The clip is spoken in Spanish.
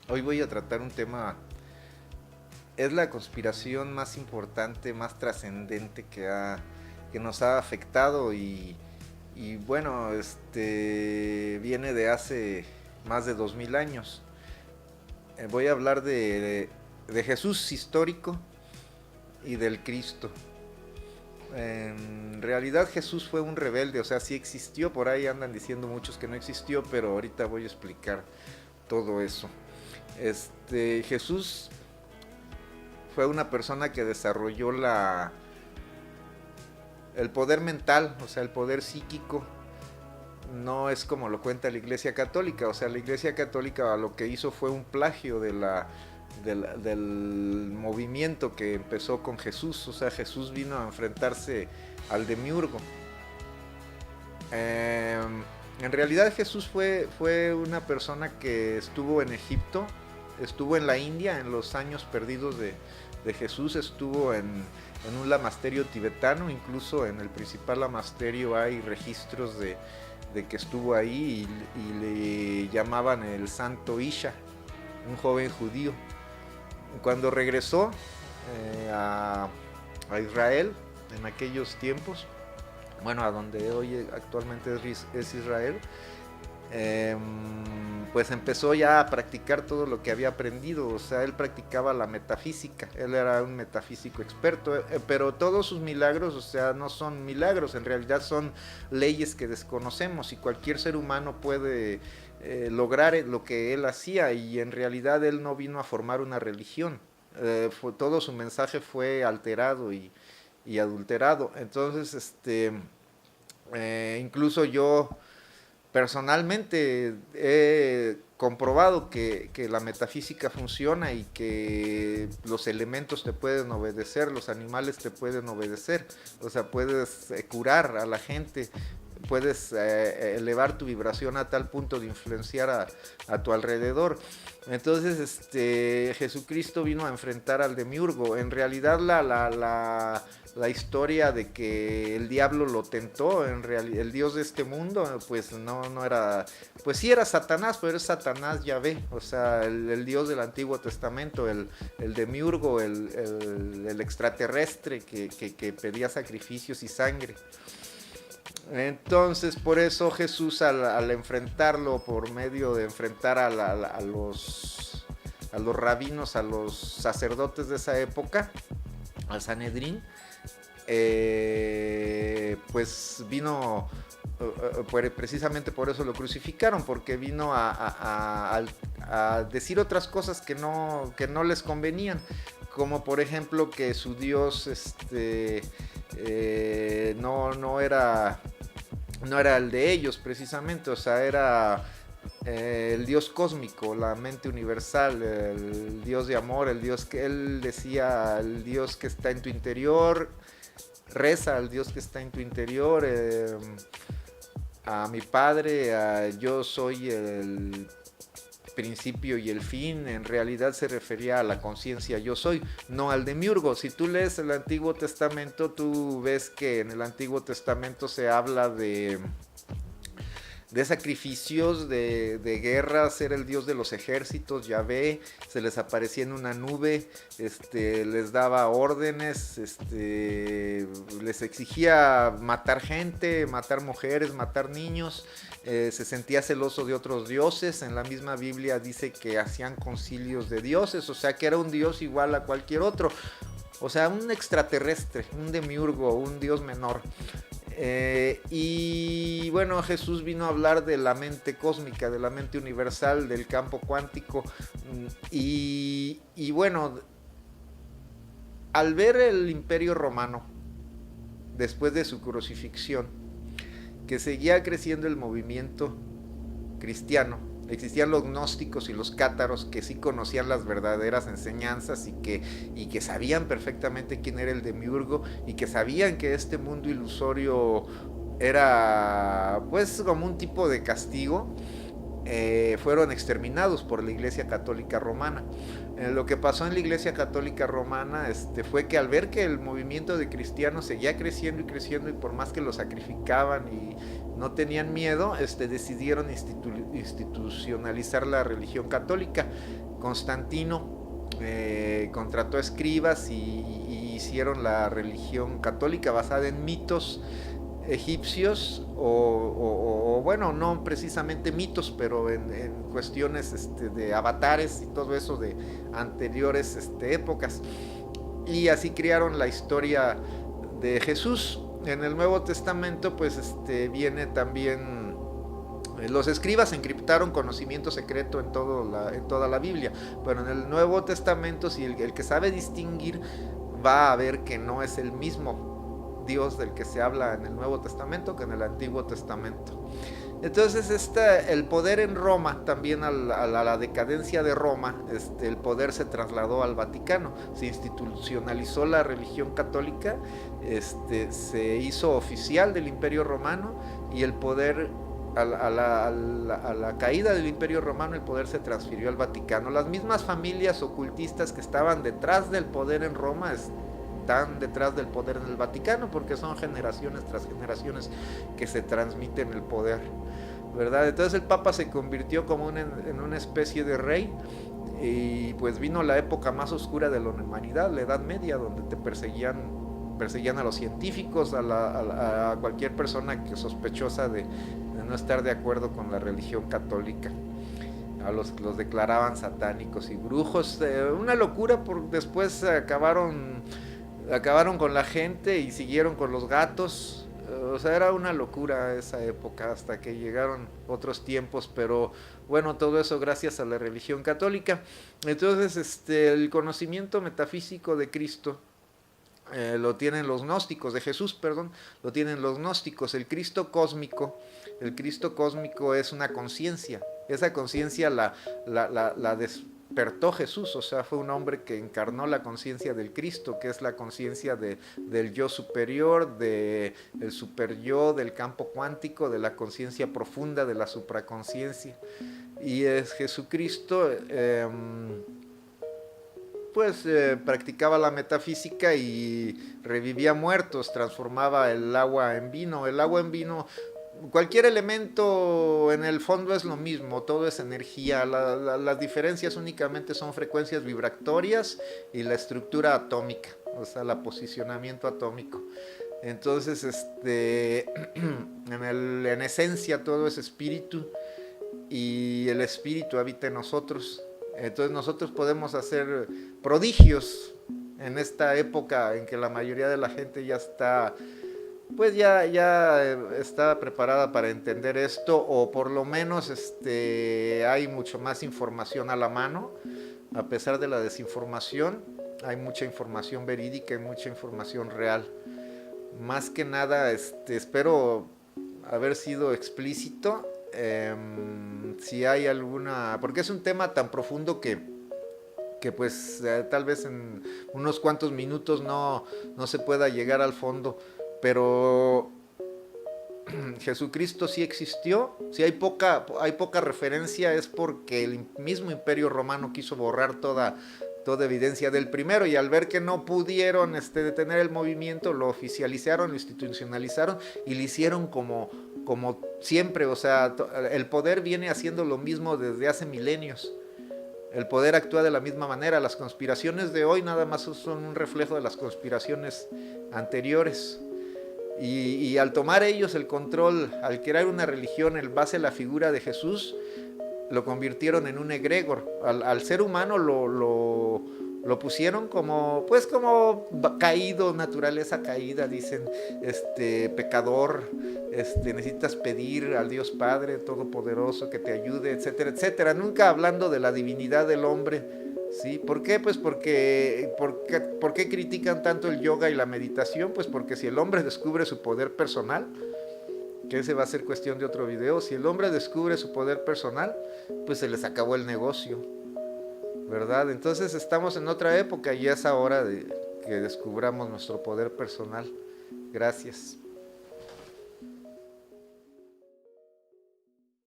Hoy voy a tratar un tema, es la conspiración más importante, más trascendente que nos ha afectado y bueno, viene de hace más de 2000 años. Voy a hablar de Jesús histórico y del Cristo. En realidad Jesús fue un rebelde, o sea, sí existió, por ahí andan diciendo muchos que no existió, pero ahorita voy a explicar todo eso. Jesús fue una persona que desarrolló el poder mental, o sea, el poder psíquico. No es como lo cuenta la Iglesia Católica, o sea, la Iglesia Católica lo que hizo fue un plagio del movimiento que empezó con Jesús, o sea, Jesús vino a enfrentarse al demiurgo. Eh, en realidad Jesús fue una persona que estuvo en Egipto, estuvo en la India en los años perdidos de Jesús, estuvo en un lamasterio tibetano, incluso en el principal lamasterio hay registros de que estuvo ahí y le llamaban el Santo Isha, un joven judío. Cuando regresó a Israel en aquellos tiempos, bueno, a donde hoy actualmente es Israel, eh, pues empezó ya a practicar todo lo que había aprendido, o sea, él practicaba la metafísica, él era un metafísico experto, pero todos sus milagros, o sea, no son milagros, en realidad son leyes que desconocemos y cualquier ser humano puede lograr lo que él hacía y en realidad él no vino a formar una religión, todo su mensaje fue alterado y adulterado, entonces, incluso yo personalmente he comprobado que la metafísica funciona y que los elementos te pueden obedecer, los animales te pueden obedecer, o sea, puedes curar a la gente, puedes elevar tu vibración a tal punto de influenciar a tu alrededor. Entonces, Jesucristo vino a enfrentar al demiurgo. En realidad, la historia de que el diablo lo tentó, en realidad, el dios de este mundo, pues no era, pues sí era Satanás, pero es Satanás Yahvé, o sea, el dios del Antiguo Testamento, el demiurgo, el extraterrestre que pedía sacrificios y sangre. Entonces, por eso Jesús al enfrentarlo, por medio de enfrentar a los rabinos, a los sacerdotes de esa época, al Sanedrín, pues vino, precisamente por eso lo crucificaron, porque vino a decir otras cosas que no les convenían, como por ejemplo que su Dios no era el de ellos precisamente, o sea, era el Dios cósmico, la mente universal, el Dios de amor, el Dios que él decía, el Dios que está en tu interior, reza al Dios que está en tu interior, a mi Padre, yo soy el principio y el fin, en realidad se refería a la conciencia yo soy, no al demiurgo. Si tú lees el Antiguo Testamento, tú ves que en el Antiguo Testamento se habla de sacrificios, de guerras, era el dios de los ejércitos, Yahvé, se les aparecía en una nube, les daba órdenes, les exigía matar gente, matar mujeres, matar niños, se sentía celoso de otros dioses, en la misma Biblia dice que hacían concilios de dioses, o sea que era un dios igual a cualquier otro, o sea, un extraterrestre, un demiurgo, un dios menor. Y bueno, Jesús vino a hablar de la mente cósmica, de la mente universal, del campo cuántico. Y bueno, al ver el Imperio Romano, después de su crucifixión, que seguía creciendo el movimiento cristiano, existían los gnósticos y los cátaros que sí conocían las verdaderas enseñanzas y que sabían perfectamente quién era el demiurgo y que sabían que este mundo ilusorio era pues como un tipo de castigo, fueron exterminados por la Iglesia Católica Romana. Lo que pasó en la Iglesia Católica Romana fue que al ver que el movimiento de cristianos seguía creciendo y creciendo y por más que lo sacrificaban y no tenían miedo, decidieron institucionalizar la religión católica Constantino contrató escribas y hicieron la religión católica basada en mitos egipcios o bueno, no precisamente mitos, pero en cuestiones de avatares y todo eso de anteriores épocas. Y así crearon la historia de Jesús. En el Nuevo Testamento pues viene también los escribas encriptaron conocimiento secreto en toda la Biblia, pero en el Nuevo Testamento, si el que sabe distinguir va a ver que no es el mismo Dios del que se habla en el Nuevo Testamento que en el Antiguo Testamento. Entonces el poder en Roma, también a la decadencia de Roma, el poder se trasladó al Vaticano, se institucionalizó la religión católica, se hizo oficial del Imperio Romano y el poder a la caída del Imperio Romano el poder se transfirió al Vaticano. Las mismas familias ocultistas que estaban detrás del poder en Roma están detrás del poder en el Vaticano, porque son generaciones tras generaciones que se transmiten el poder, ¿verdad? Entonces el Papa se convirtió como en una especie de rey, y pues vino la época más oscura de la humanidad, la Edad Media, donde te perseguían a los científicos, a cualquier persona que sospechosa de no estar de acuerdo con la religión católica. Los declaraban satánicos y brujos, una locura, después acabaron con la gente y siguieron con los gatos. O sea, era una locura esa época hasta que llegaron otros tiempos, pero bueno, todo eso gracias a la religión católica. Entonces, el conocimiento metafísico de Cristo lo tienen los gnósticos, de Jesús, perdón, lo tienen los gnósticos. El Cristo cósmico es una conciencia. Esa conciencia la despertó Jesús, o sea, fue un hombre que encarnó la conciencia del Cristo, que es la conciencia del yo superior, del super yo, del campo cuántico, de la conciencia profunda, de la supraconciencia. Y es Jesucristo, practicaba la metafísica y revivía muertos, transformaba el agua en vino. Cualquier elemento en el fondo es lo mismo, todo es energía. Las diferencias únicamente son frecuencias vibratorias y la estructura atómica, o sea, el posicionamiento atómico. Entonces, en esencia todo es espíritu y el espíritu habita en nosotros. Entonces nosotros podemos hacer prodigios en esta época en que la mayoría de la gente ya está, pues ya está preparada para entender esto, o por lo menos hay mucho más información a la mano. A pesar de la desinformación, hay mucha información verídica y mucha información real. Más que nada, espero haber sido explícito. Si hay alguna, porque es un tema tan profundo que pues tal vez en unos cuantos minutos no se pueda llegar al fondo, pero Jesucristo sí existió. Si hay poca referencia, es porque el mismo Imperio Romano quiso borrar toda evidencia del primero, y al ver que no pudieron detener el movimiento, lo oficializaron, lo institucionalizaron y lo hicieron como siempre. O sea, el poder viene haciendo lo mismo desde hace milenios. El poder actúa de la misma manera. Las conspiraciones de hoy nada más son un reflejo de las conspiraciones anteriores. Y al tomar ellos el control, al crear una religión en base a la figura de Jesús, lo convirtieron en un egregor. Al ser humano lo pusieron como caído, naturaleza caída, dicen, pecador, necesitas pedir al Dios Padre Todopoderoso que te ayude, etcétera, etcétera. Nunca hablando de la divinidad del hombre, ¿sí? ¿Por qué? Pues ¿por qué critican tanto el yoga y la meditación? Pues porque si el hombre descubre su poder personal, que ese va a ser cuestión de otro video, si el hombre descubre su poder personal, pues se les acabó el negocio, ¿verdad? Entonces estamos en otra época y es hora de que descubramos nuestro poder personal. Gracias.